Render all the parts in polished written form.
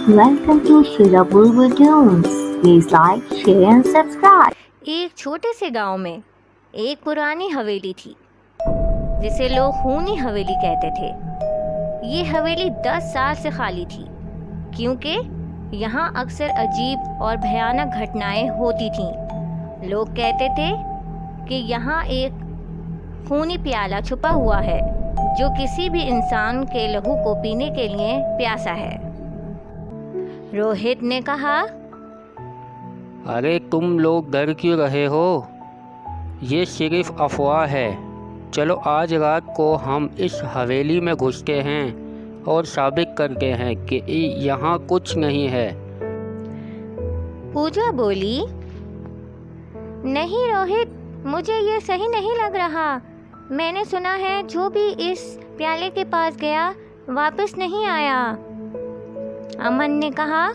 Welcome to Sheila Bulbul Tunes. Please like, share and subscribe. एक छोटे से गांव में एक पुरानी हवेली थी जिसे लोग खूनी हवेली कहते थे। ये हवेली 10 साल से खाली थी क्योंकि यहाँ अक्सर अजीब और भयानक घटनाएं होती थीं। लोग कहते थे कि यहाँ एक खूनी प्याला छुपा हुआ है जो किसी भी इंसान के लहू को पीने के लिए प्यासा है। रोहित ने कहा, अरे तुम लोग डर क्यों रहे हो? ये सिर्फ अफवाह है। चलो आज रात को हम इस हवेली में घुसते हैं और साबित करते हैं कि यहाँ कुछ नहीं है। पूजा बोली, नहीं रोहित, मुझे ये सही नहीं लग रहा। मैंने सुना है जो भी इस प्याले के पास गया वापस नहीं आया। अमन ने कहा,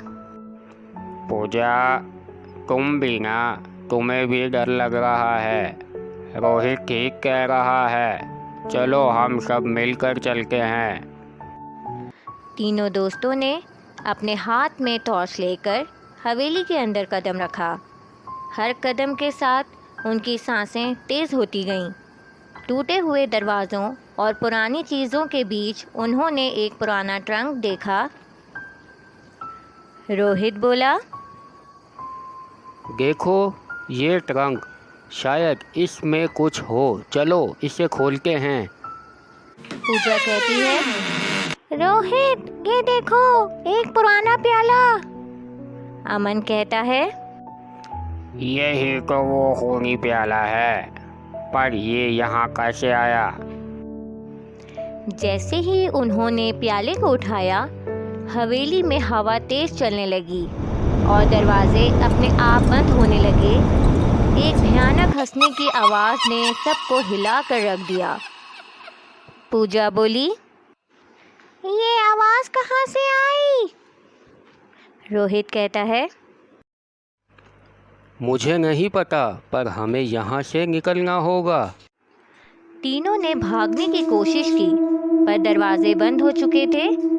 पूजा, तुम भी ना, तुम्हें भी डर लग रहा है। रोहित ठीक कह रहा है। चलो हम सब मिलकर चलते हैं। तीनों दोस्तों ने अपने हाथ में टॉर्च लेकर हवेली के अंदर कदम रखा। हर कदम के साथ उनकी सांसें तेज़ होती गईं। टूटे हुए दरवाज़ों और पुरानी चीज़ों के बीच उन्होंने एक पुराना ट्रंक देखा। रोहित बोला, देखो ये ट्रंक, शायद इसमें कुछ हो। चलो इसे खोलते हैं। पूजा कहती है, रोहित ये देखो, एक पुराना प्याला। अमन कहता है, यही तो वो खूनी प्याला है, पर ये यहाँ कैसे आया? जैसे ही उन्होंने प्याले को उठाया, हवेली में हवा तेज चलने लगी और दरवाजे अपने आप बंद होने लगे। एक भयानक हंसने की आवाज़ ने सबको हिला कर रख दिया। पूजा बोली, ये आवाज़ कहाँ से आई? रोहित कहता है, मुझे नहीं पता, पर हमें यहाँ से निकलना होगा। तीनों ने भागने की कोशिश की पर दरवाजे बंद हो चुके थे।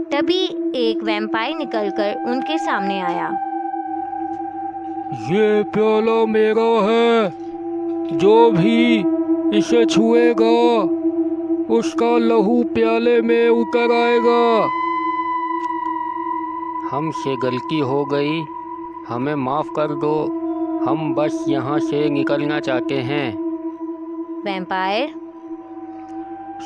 तभी एक वैम्पायर निकलकर उनके सामने आया। ये प्याला मेरा है। जो भी इसे छुएगा उसका लहू प्याले में उतर आएगा। हमसे गलती हो गई, हमें माफ़ कर दो। हम बस यहाँ से निकलना चाहते हैं। वैम्पायर,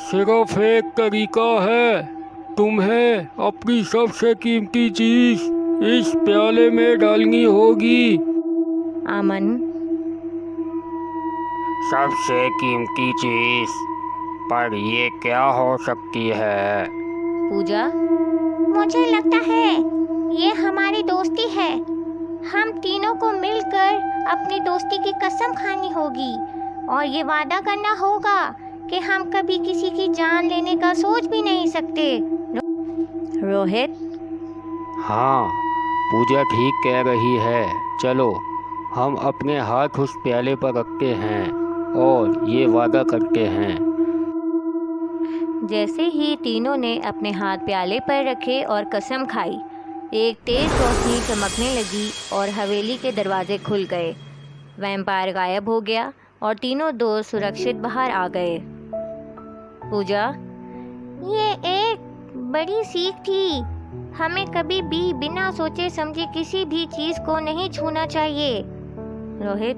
सिर्फ एक तरीका है। तुम्हें अपनी सबसे कीमती चीज इस प्याले में डालनी होगी। अमन, सबसे कीमती चीज, पर ये क्या हो सकती है? पूजा, मुझे लगता है ये हमारी दोस्ती है। हम तीनों को मिलकर अपनी दोस्ती की कसम खानी होगी और ये वादा करना होगा कि हम कभी किसी की जान लेने का सोच भी नहीं सकते। रोहित, हाँ, पूजा ठीक कह रही है। चलो हम अपने हाथ उस प्याले पर रखते हैं और ये वादा करते हैं। जैसे ही तीनों ने अपने हाथ प्याले पर रखे और कसम खाई, एक तेज रोशनी चमकने लगी और हवेली के दरवाजे खुल गए। वैम्पायर गायब हो गया और तीनों दोस्त सुरक्षित बाहर आ गए। पूजा, ये एक बड़ी सीख थी। हमें कभी भी बिना सोचे समझे किसी भी चीज़ को नहीं छूना चाहिए। रोहित,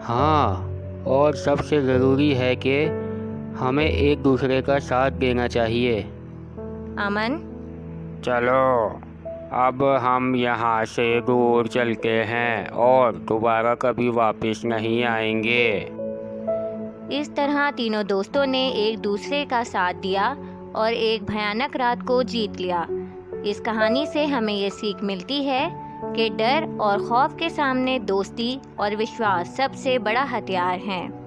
हाँ, और सबसे ज़रूरी है कि हमें एक दूसरे का साथ देना चाहिए। अमन, चलो अब हम यहाँ से दूर चलते हैं और दोबारा कभी वापस नहीं आएंगे। इस तरह तीनों दोस्तों ने एक दूसरे का साथ दिया और एक भयानक रात को जीत लिया। इस कहानी से हमें ये सीख मिलती है कि डर और खौफ के सामने दोस्ती और विश्वास सबसे बड़ा हथियार हैं।